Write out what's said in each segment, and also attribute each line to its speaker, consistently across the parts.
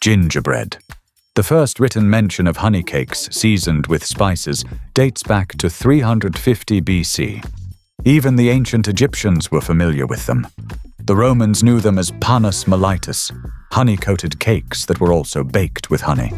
Speaker 1: Gingerbread. The first written mention of honey cakes seasoned with spices dates back to 350 BC. Even the ancient Egyptians were familiar with them. The Romans knew them as panis mellitus, honey-coated cakes that were also baked with honey.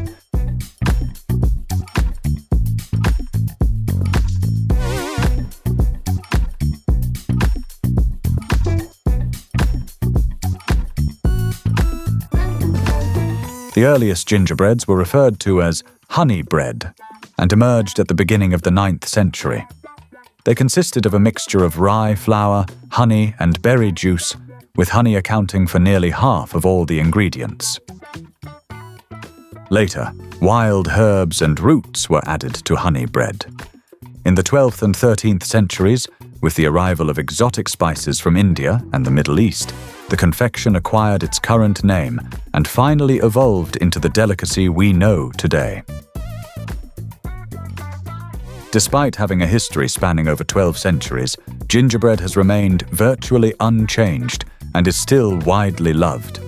Speaker 1: The earliest gingerbreads were referred to as honey bread and emerged at the beginning of the 9th century. They consisted of a mixture of rye flour, honey, and berry juice, with honey accounting for nearly half of all the ingredients. Later, wild herbs and roots were added to honey bread. In the 12th and 13th centuries, with the arrival of exotic spices from India and the Middle East, the confection acquired its current name and finally evolved into the delicacy we know today. Despite having a history spanning over 12 centuries, gingerbread has remained virtually unchanged and is still widely loved.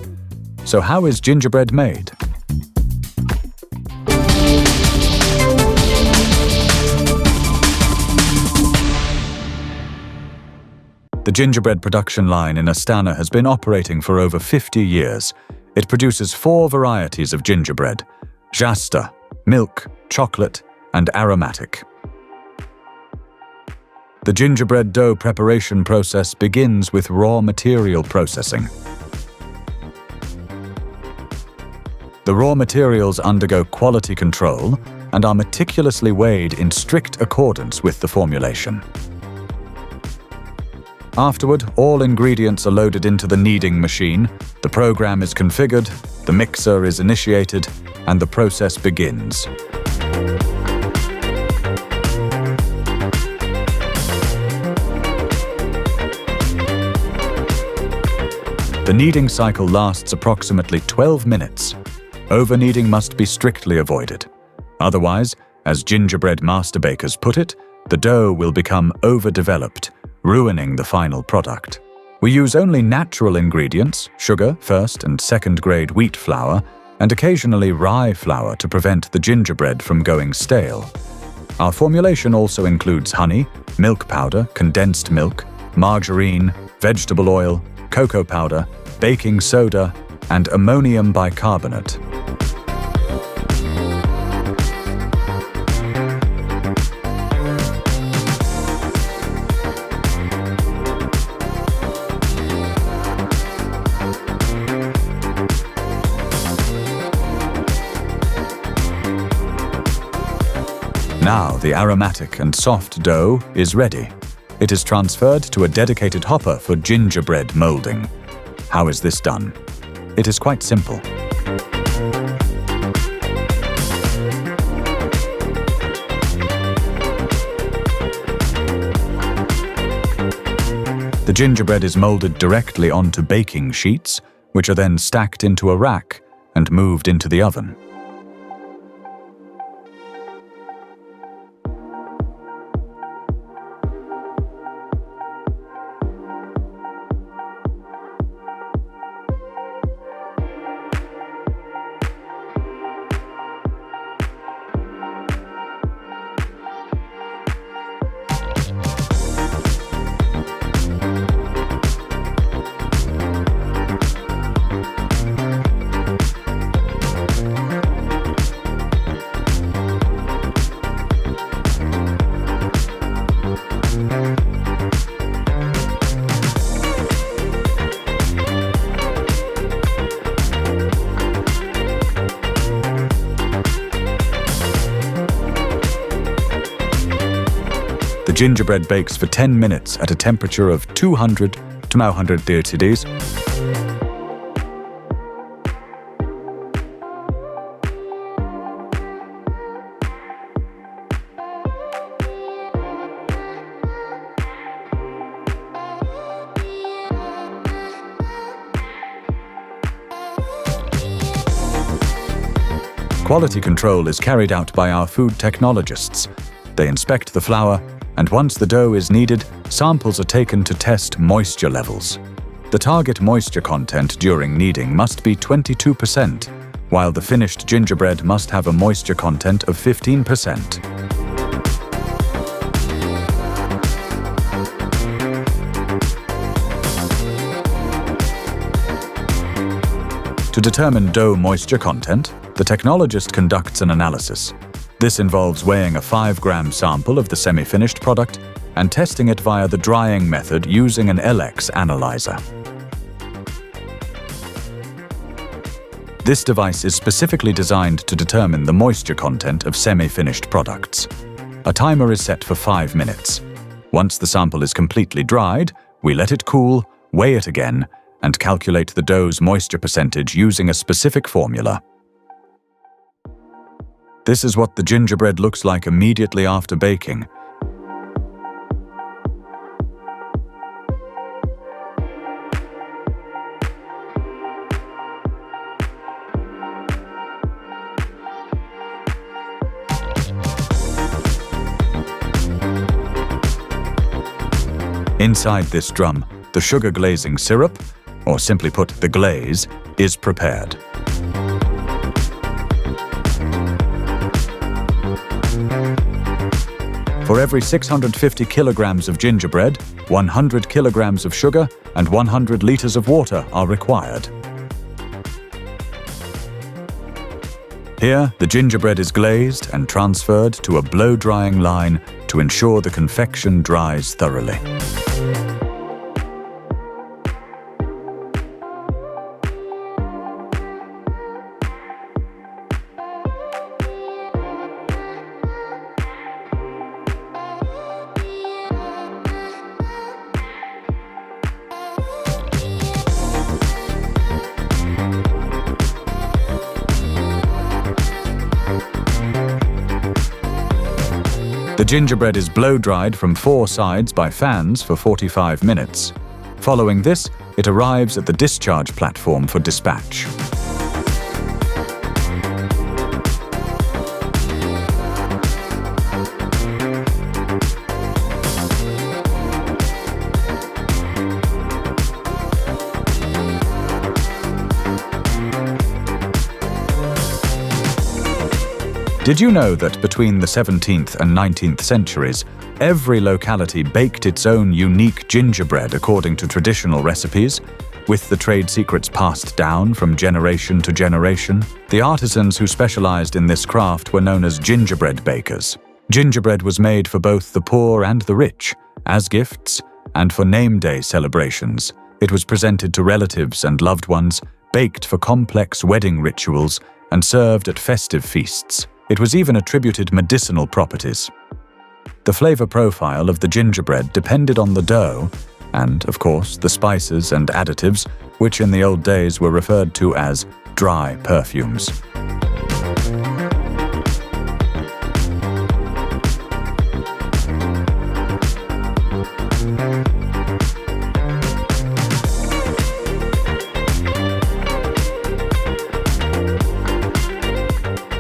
Speaker 1: So how is gingerbread made? The gingerbread production line in Astana has been operating for over 50 years. It produces 4 varieties of gingerbread: jasta, milk, chocolate, and aromatic. The gingerbread dough preparation process begins with raw material processing. The raw materials undergo quality control and are meticulously weighed in strict accordance with the formulation. Afterward, all ingredients are loaded into the kneading machine, the program is configured, the mixer is initiated, and the process begins. The kneading cycle lasts approximately 12 minutes. Over-kneading must be strictly avoided. Otherwise, as gingerbread master bakers put it, the dough will become overdeveloped, ruining the final product. We use only natural ingredients, sugar, first and second grade wheat flour, and occasionally rye flour to prevent the gingerbread from going stale. Our formulation also includes honey, milk powder, condensed milk, margarine, vegetable oil, cocoa powder, baking soda, and ammonium bicarbonate. Now the aromatic and soft dough is ready. It is transferred to a dedicated hopper for gingerbread molding. How is this done? It is quite simple. The gingerbread is molded directly onto baking sheets, which are then stacked into a rack and moved into the oven. The gingerbread bakes for 10 minutes at a temperature of 200 to 900 degrees. Quality control is carried out by our food technologists. They inspect the flour, and once the dough is kneaded, samples are taken to test moisture levels. The target moisture content during kneading must be 22%, while the finished gingerbread must have a moisture content of 15%. To determine dough moisture content, the technologist conducts an analysis. This involves weighing a 5-gram sample of the semi-finished product and testing it via the drying method using an LX analyzer. This device is specifically designed to determine the moisture content of semi-finished products. A timer is set for 5 minutes. Once the sample is completely dried, we let it cool, weigh it again, and calculate the dough's moisture percentage using a specific formula. This is what the gingerbread looks like immediately after baking. Inside this drum, the sugar glazing syrup, or simply put, the glaze, is prepared. For every 650 kilograms of gingerbread, 100 kilograms of sugar and 100 liters of water are required. Here, the gingerbread is glazed and transferred to a blow-drying line to ensure the confection dries thoroughly. The gingerbread is blow-dried from 4 sides by fans for 45 minutes. Following this, it arrives at the discharge platform for dispatch. Did you know that between the 17th and 19th centuries, every locality baked its own unique gingerbread according to traditional recipes, with the trade secrets passed down from generation to generation? The artisans who specialized in this craft were known as gingerbread bakers. Gingerbread was made for both the poor and the rich, as gifts, and for name day celebrations. It was presented to relatives and loved ones, baked for complex wedding rituals, and served at festive feasts. It was even attributed medicinal properties. The flavor profile of the gingerbread depended on the dough and, of course, the spices and additives, which in the old days were referred to as dry perfumes.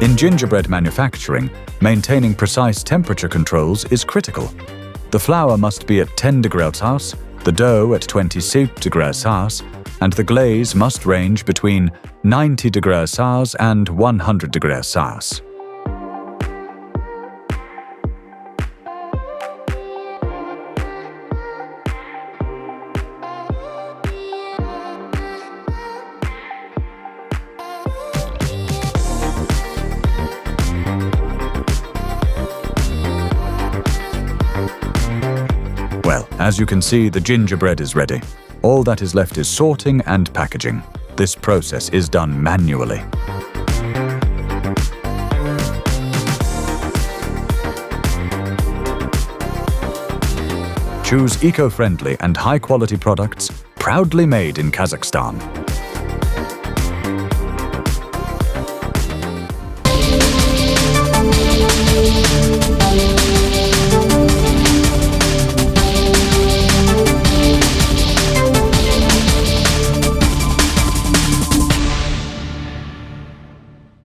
Speaker 1: In gingerbread manufacturing, maintaining precise temperature controls is critical. The flour must be at 10 degrees Celsius, the dough at 27 degrees Celsius, and the glaze must range between 90 degrees Celsius and 100 degrees Celsius. Well, as you can see, the gingerbread is ready. All that is left is sorting and packaging. This process is done manually. Choose eco-friendly and high-quality products proudly made in Kazakhstan.